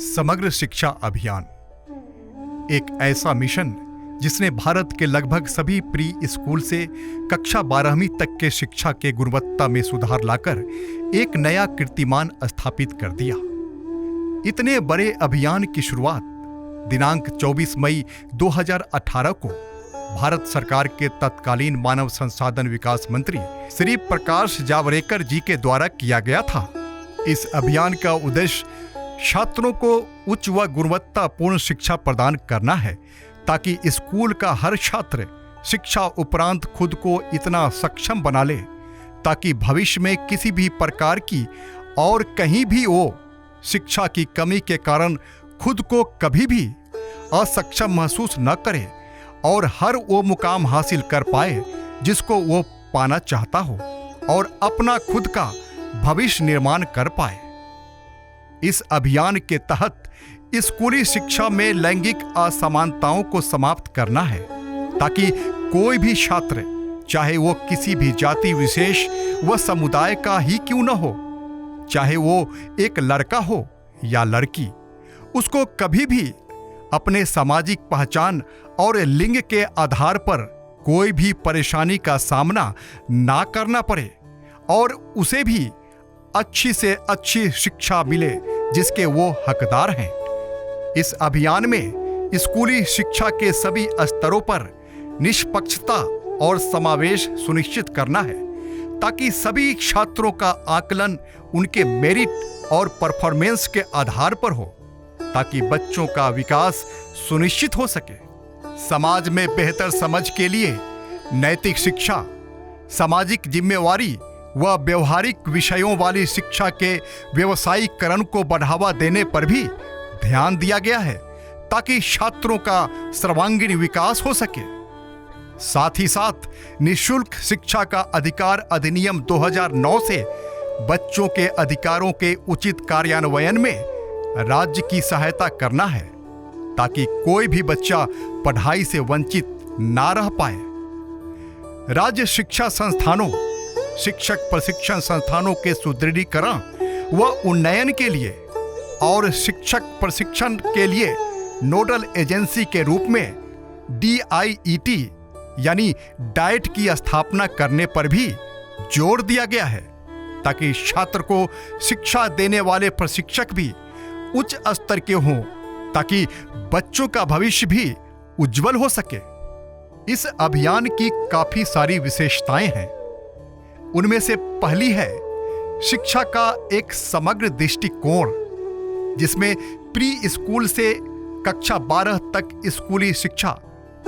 समग्र शिक्षा अभियान एक ऐसा मिशन जिसने भारत के लगभग सभी प्री स्कूल से कक्षा 12वीं तक के शिक्षा के गुणवत्ता में सुधार लाकर एक नया कीर्तिमान स्थापित कर दिया। इतने बड़े अभियान की शुरुआत दिनांक 24 मई 2018 को भारत सरकार के तत्कालीन मानव संसाधन विकास मंत्री श्री प्रकाश जावड़ेकर जी के द्वारा किया गया था। इस अभियान का उद्देश्य छात्रों को उच्च व गुणवत्तापूर्ण शिक्षा प्रदान करना है ताकि स्कूल का हर छात्र शिक्षा उपरांत खुद को इतना सक्षम बना ले ताकि भविष्य में किसी भी प्रकार की और कहीं भी वो शिक्षा की कमी के कारण खुद को कभी भी असक्षम महसूस न करे और हर वो मुकाम हासिल कर पाए जिसको वो पाना चाहता हो और अपना खुद का भविष्य निर्माण कर पाए। इस अभियान के तहत स्कूली शिक्षा में लैंगिक असमानताओं को समाप्त करना है ताकि कोई भी छात्र, चाहे वो किसी भी जाति विशेष व समुदाय का ही क्यों न हो, चाहे वो एक लड़का हो या लड़की, उसको कभी भी अपने सामाजिक पहचान और लिंग के आधार पर कोई भी परेशानी का सामना ना करना पड़े और उसे भी अच्छी से अच्छी शिक्षा मिले जिसके वो हकदार हैं। इस अभियान में स्कूली शिक्षा के सभी स्तरों पर निष्पक्षता और समावेश सुनिश्चित करना है ताकि सभी छात्रों का आकलन उनके मेरिट और परफॉर्मेंस के आधार पर हो ताकि बच्चों का विकास सुनिश्चित हो सके। समाज में बेहतर समझ के लिए नैतिक शिक्षा, सामाजिक जिम्मेवारी व व्यवहारिक विषयों वाली शिक्षा के व्यावसायीकरण को बढ़ावा देने पर भी ध्यान दिया गया है ताकि छात्रों का सर्वांगीण विकास हो सके। साथ ही साथ निःशुल्क शिक्षा का अधिकार अधिनियम 2009 से बच्चों के अधिकारों के उचित कार्यान्वयन में राज्य की सहायता करना है ताकि कोई भी बच्चा पढ़ाई से वंचित ना रह पाए। राज्य शिक्षा संस्थानों, शिक्षक प्रशिक्षण संस्थानों के सुदृढ़ीकरण व उन्नयन के लिए और शिक्षक प्रशिक्षण के लिए नोडल एजेंसी के रूप में DIET यानी डाइट की स्थापना करने पर भी जोर दिया गया है ताकि छात्र को शिक्षा देने वाले प्रशिक्षक भी उच्च स्तर के हों ताकि बच्चों का भविष्य भी उज्जवल हो सके। इस अभियान की काफी सारी विशेषताएं हैं। उनमें से पहली है शिक्षा का एक समग्र दृष्टिकोण जिसमें प्री स्कूल से कक्षा 12 तक स्कूली शिक्षा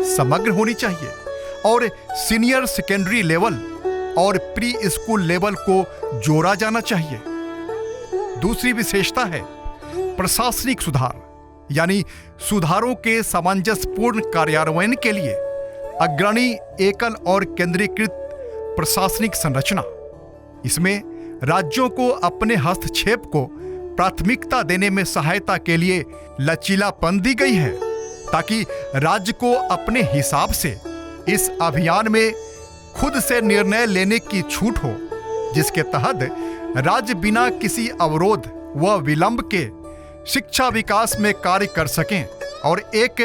समग्र होनी चाहिए और सीनियर सेकेंडरी लेवल और प्री स्कूल लेवल को जोड़ा जाना चाहिए। दूसरी विशेषता है प्रशासनिक सुधार यानी सुधारों के सामंजस्यपूर्ण कार्यान्वयन के लिए अग्रणी एकल और केंद्रीकृत प्रशासनिक संरचना। इसमें राज्यों को अपने हस्तक्षेप को प्राथमिकता देने में सहायता के लिए लचीलापन दी गई है ताकि राज्य को अपने हिसाब से इस अभियान में खुद से निर्णय लेने की छूट हो जिसके तहत राज्य बिना किसी अवरोध व विलंब के शिक्षा विकास में कार्य कर सकें और एक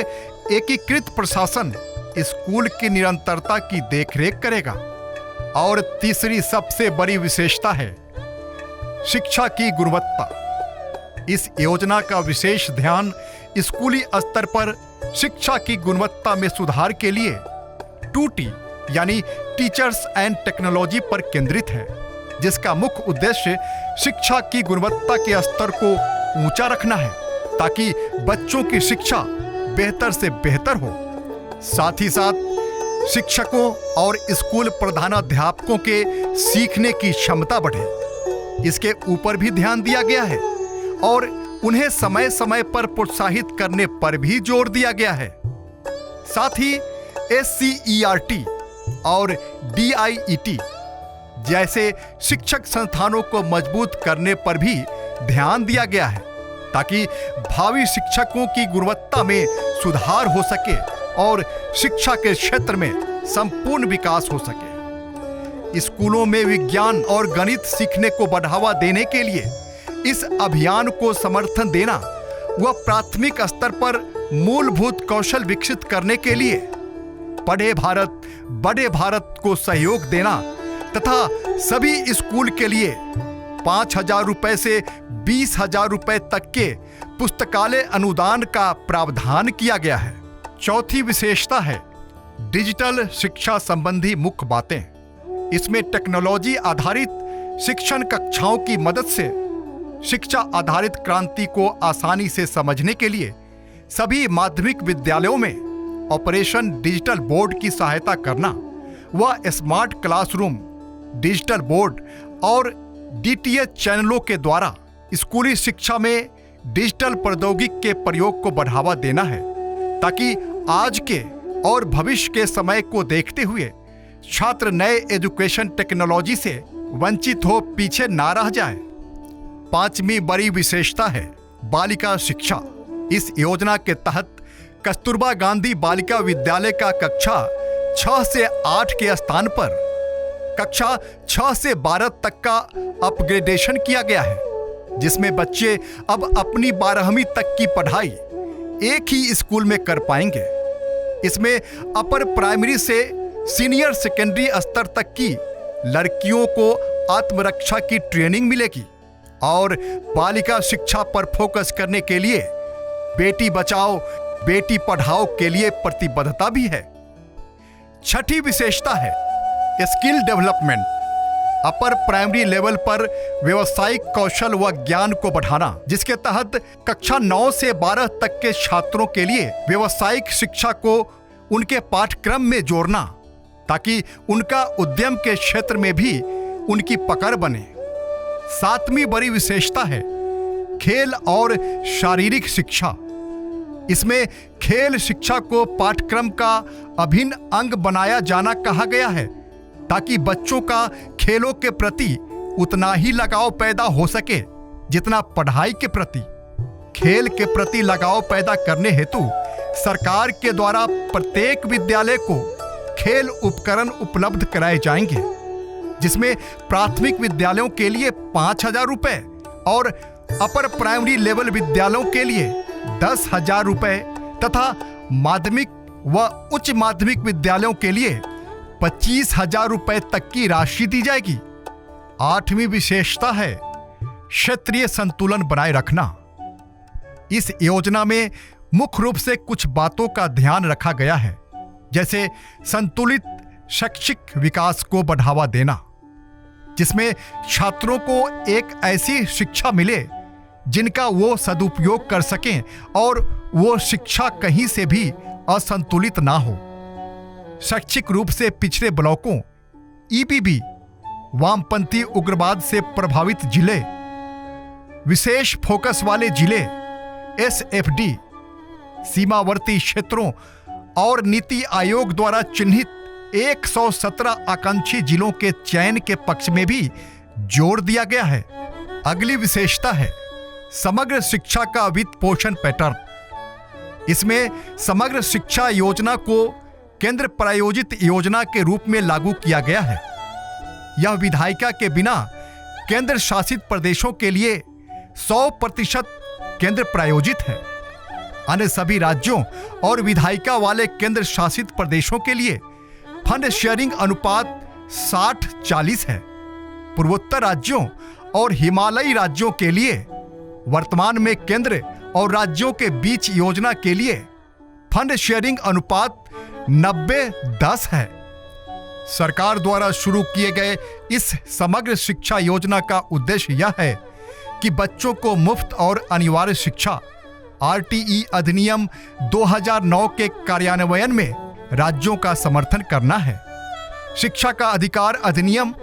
एकीकृत प्रशासन स्कूल की निरंतरता की देखरेख करेगा। और तीसरी सबसे बड़ी विशेषता है शिक्षा की गुणवत्ता। इस योजना का विशेष ध्यान स्कूली स्तर पर शिक्षा की गुणवत्ता में सुधार के लिए 2T यानी टीचर्स एंड टेक्नोलॉजी पर केंद्रित है जिसका मुख्य उद्देश्य शिक्षा की गुणवत्ता के स्तर को ऊंचा रखना है ताकि बच्चों की शिक्षा बेहतर से बेहतर हो। साथ ही साथ शिक्षकों और स्कूल प्रधानाध्यापकों के सीखने की क्षमता बढ़े, इसके ऊपर भी ध्यान दिया गया है और उन्हें समय समय पर प्रोत्साहित करने पर भी जोर दिया गया है। साथ ही SCERT और DIET जैसे शिक्षक संस्थानों को मजबूत करने पर भी ध्यान दिया गया है ताकि भावी शिक्षकों की गुणवत्ता में सुधार हो सके और शिक्षा के क्षेत्र में संपूर्ण विकास हो सके। स्कूलों में विज्ञान और गणित सीखने को बढ़ावा देने के लिए इस अभियान को समर्थन देना व प्राथमिक स्तर पर मूलभूत कौशल विकसित करने के लिए पढ़े भारत बड़े भारत को सहयोग देना तथा सभी स्कूल के लिए 5,000 रुपए से 20,000 रुपए तक के पुस्तकालय अनुदान का प्रावधान किया गया है। चौथी विशेषता है डिजिटल शिक्षा संबंधी मुख्य बातें। इसमें टेक्नोलॉजी आधारित शिक्षण कक्षाओं की मदद से शिक्षा आधारित क्रांति को आसानी से समझने के लिए सभी माध्यमिक विद्यालयों में ऑपरेशन डिजिटल बोर्ड की सहायता करना व स्मार्ट क्लासरूम, डिजिटल बोर्ड और DTH चैनलों के द्वारा स्कूली शिक्षा में डिजिटल प्रौद्योगिकी के प्रयोग को बढ़ावा देना है, ताकि आज के और भविष्य के समय को देखते हुए छात्र नए एजुकेशन टेक्नोलॉजी से वंचित हो पीछे ना रह जाए। पांचवी बड़ी विशेषता है बालिका शिक्षा। इस योजना के तहत कस्तूरबा गांधी बालिका विद्यालय का कक्षा 6 से 8 के स्थान पर कक्षा 6 से 12 तक का अपग्रेडेशन किया गया है, जिसमें बच्चे अब अपनी 12वीं तक की पढ़ाई एक ही स्कूल में कर पाएंगे। इसमें अपर प्राइमरी से सीनियर सेकेंडरी स्तर तक की लड़कियों को आत्मरक्षा की ट्रेनिंग मिलेगी और बालिका शिक्षा पर फोकस करने के लिए बेटी बचाओ बेटी पढ़ाओ के लिए प्रतिबद्धता भी है। छठी विशेषता है skill development. Upper primary level पर व्यावसायिक कौशल व ज्ञान को बढ़ाना, जिसके तहत कक्षा 9 से 12 तक के छात्रों के लिए व्यावसायिक शिक्षा को उनके पाठ्यक्रम में जोड़ना, ताकि उनका उद्यम के क्षेत्र में भी उनकी पकड़ बने। सातवीं बड़ी विशेषता है खेल और शारीरिक शिक्षा। इसमें खेल शिक्षा को पाठ्यक्रम का अभिन्न अंग बनाया जाना कहा गया है, ताकि बच्चों का खेलों के प्रति उतना ही लगाव पैदा हो सके जितना पढ़ाई के प्रति। खेल के प्रति लगाव पैदा करने हेतु सरकार के द्वारा प्रत्येक विद्यालय को खेल उपकरण उपलब्ध कराए जाएंगे, जिसमें प्राथमिक विद्यालयों के लिए 5,000 रुपए और अपर प्राइमरी लेवल विद्यालयों के लिए 10,000 रुपए तथा माध्यमिक व उच्च माध्यमिक विद्यालयों के लिए 25,000 रुपए तक की राशि दी जाएगी। आठवीं विशेषता है क्षेत्रीय संतुलन बनाए रखना। इस योजना में मुख्य रूप से कुछ बातों का ध्यान रखा गया है, जैसे संतुलित शैक्षिक विकास को बढ़ावा देना, जिसमें छात्रों को एक ऐसी शिक्षा मिले जिनका वो सदुपयोग कर सकें और वो शिक्षा कहीं से भी असंतुलित ना हो। शैक्षिक रूप से पिछड़े ब्लॉकों, EBB, वामपंथी उग्रवाद से प्रभावित जिले, विशेष फोकस वाले जिले, SFD, सीमावर्ती क्षेत्रों और नीति आयोग द्वारा चिन्हित 117 आकांक्षी जिलों के चयन के पक्ष में भी जोर दिया गया है। अगली विशेषता है समग्र शिक्षा का वित्त पोषण पैटर्न। इसमें समग्र शिक्षा योजना को केंद्र प्रायोजित योजना के रूप में लागू किया गया है। यह विधायिका के बिना केंद्र शासित प्रदेशों के लिए 100% केंद्र प्रायोजित है। अन्य सभी राज्यों और विधायिका वाले केंद्र शासित प्रदेशों के लिए फंड शेयरिंग अनुपात 60-40 है। पूर्वोत्तर राज्यों और हिमालयी राज्यों के लिए वर्तमान में केंद्र और राज्यों के बीच योजना के लिए फंड शेयरिंग अनुपात 90-10 है। सरकार द्वारा शुरू किए गए इस समग्र शिक्षा योजना का उद्देश्य यह है कि बच्चों को मुफ्त और अनिवार्य शिक्षा RTE अधिनियम 2009 के कार्यान्वयन में राज्यों का समर्थन करना है। शिक्षा का अधिकार अधिनियम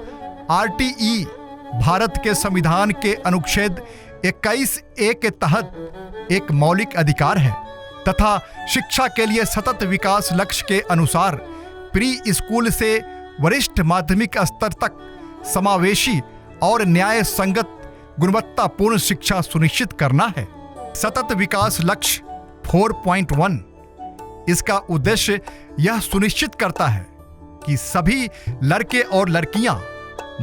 RTE भारत के संविधान के अनुच्छेद 21A के तहत एक मौलिक अधिकार है तथा शिक्षा के लिए सतत विकास लक्ष्य के अनुसार प्री स्कूल से वरिष्ठ माध्यमिक स्तर तक समावेशी और न्याय संगत गुणवत्तापूर्ण शिक्षा सुनिश्चित करना है। सतत विकास लक्ष्य 4.1 इसका उद्देश्य यह सुनिश्चित करता है कि सभी लड़के और लड़कियां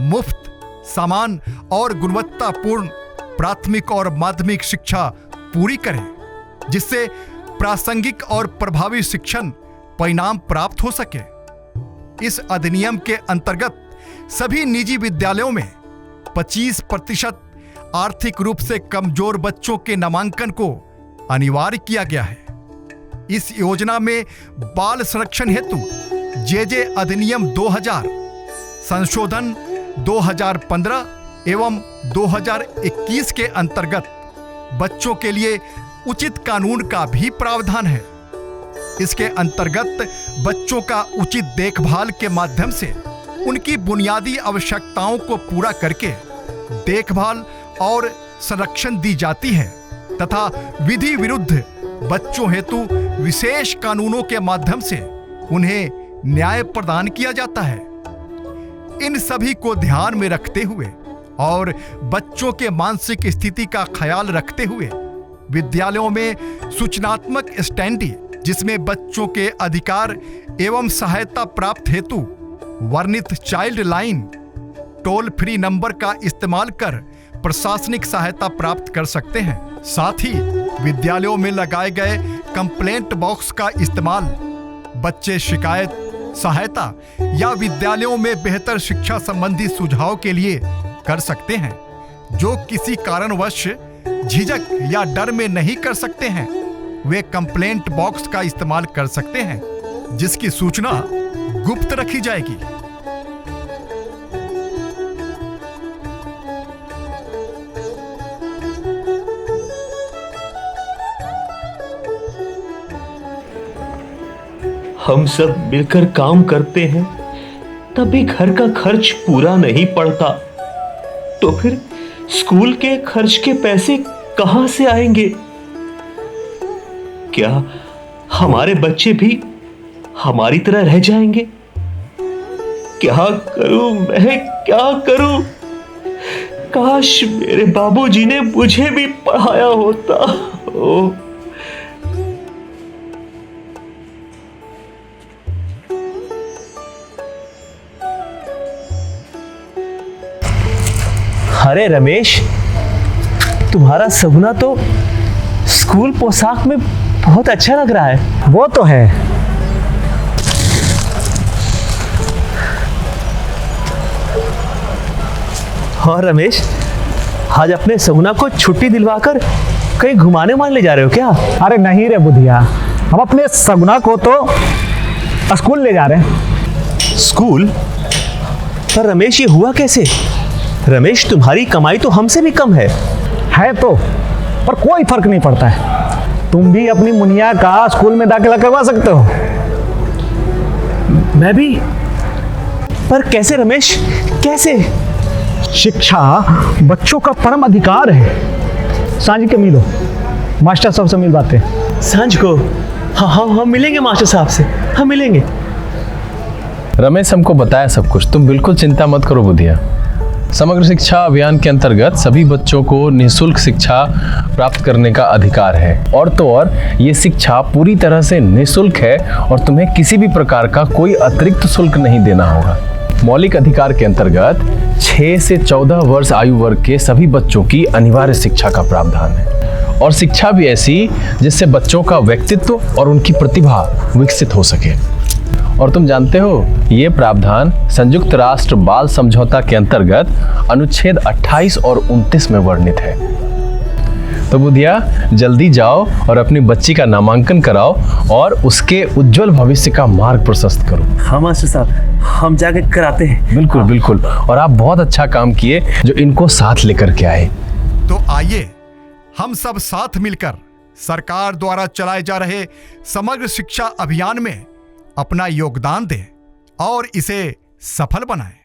मुफ्त, समान और गुणवत्तापूर्ण प्राथमिक और माध्यमिक शिक्षा पूरी करें। जिससे प्रासंगिक और प्रभावी शिक्षण परिणाम प्राप्त हो सके। इस अधिनियम के अंतर्गत सभी निजी विद्यालयों में 25% आर्थिक रूप से कमजोर बच्चों के नामांकन को अनिवार्य किया गया है। इस योजना में बाल संरक्षण हेतु जे अधिनियम 2000, संशोधन 2015 एवं 2021 के अंतर्गत बच्चों के लिए उचित कानून का भी प्रावधान है। इसके अंतर्गत बच्चों का उचित देखभाल के माध्यम से उनकी बुनियादी आवश्यकताओं को पूरा करके देखभाल और संरक्षण दी जाती है तथा विधि विरुद्ध बच्चों हेतु विशेष कानूनों के माध्यम से उन्हें न्याय प्रदान किया जाता है। इन सभी को ध्यान में रखते हुए और बच्चों के मानसिक स्थिति का ख्याल रखते हुए विद्यालयों में सूचनात्मक स्टैंडी, जिसमें बच्चों के अधिकार एवं सहायता प्राप्त हेतु वर्णित child line toll free number का इस्तेमाल कर प्रशासनिक सहायता प्राप्त कर सकते हैं। साथ ही विद्यालयों में लगाए गए कंप्लेंट बॉक्स का इस्तेमाल बच्चे शिकायत, सहायता या विद्यालयों में बेहतर शिक्षा संबंधी सुझाव के लिए कर सकते हैं। जो किसी कारणवश झिझक या डर में नहीं कर सकते हैं, वे कंप्लेंट बॉक्स का इस्तेमाल कर सकते हैं, जिसकी सूचना गुप्त रखी जाएगी। हम सब मिलकर काम करते हैं तब भी घर का खर्च पूरा नहीं पड़ता, तो फिर स्कूल के खर्च के पैसे कहां से आएंगे? क्या हमारे बच्चे भी हमारी तरह रह जाएंगे? क्या करूं मैं, क्या करूं? काश मेरे बाबूजी ने मुझे भी पढ़ाया होता। ओ अरे रमेश, तुम्हारा सपना तो स्कूल पोशाक में बहुत अच्छा लग रहा है। वो तो है। और रमेश, आज अपने सपना को छुट्टी दिलवाकर कहीं घुमाने मान ले जा रहे हो क्या? अरे नहीं रे बुधिया, हम अपने सगुना को तो स्कूल ले जा रहे हैं। स्कूल? पर रमेश, ये हुआ कैसे? रमेश, तुम्हारी कमाई तो हमसे भी कम है तो, पर कोई फर्क नहीं पड़ता है। तुम भी अपनी मुनिया का स्कूल में दाखिला करवा सकते हो। मैं भी? पर कैसे रमेश, कैसे? शिक्षा बच्चों का परम अधिकार है। सांझ के मिलो, मास्टर साहब से मिल बातें। सांझ को? हाँ, हम मिलेंगे मास्टर साहब से, हम मिलेंगे। रमेश हमको बताया सब कुछ, तुम बिल्कुल चिंता मत करो बुधिया। समग्र शिक्षा अभियान के अंतर्गत सभी बच्चों को निःशुल्क शिक्षा प्राप्त करने का अधिकार है, और तो और ये शिक्षा पूरी तरह से निःशुल्क है और तुम्हें किसी भी प्रकार का कोई अतिरिक्त शुल्क नहीं देना होगा। मौलिक अधिकार के अंतर्गत 6 से 14 वर्ष आयु वर्ग के सभी बच्चों की अनिवार्य शिक्षा का प्रावधान है, और शिक्षा भी ऐसी जिससे बच्चों का व्यक्तित्व और उनकी प्रतिभा विकसित हो सके। और तुम जानते हो, ये प्रावधान संयुक्त राष्ट्र बाल समझौता के अंतर्गत अनुच्छेद 28 और 29 में वर्णित है। तो बुधिया, जल्दी जाओ और अपनी बच्ची का नामांकन कराओ और उसके उज्जवल भविष्य का मार्ग प्रशस्त करो। हाँ मास्टर साहब, हम जाके कराते हैं। बिल्कुल बिल्कुल, और आप बहुत अच्छा काम किए जो इनको साथ लेकर के आए। तो आइए हम सब साथ मिलकर सरकार द्वारा चलाए जा रहे समग्र शिक्षा अभियान में अपना योगदान दें और इसे सफल बनाएं।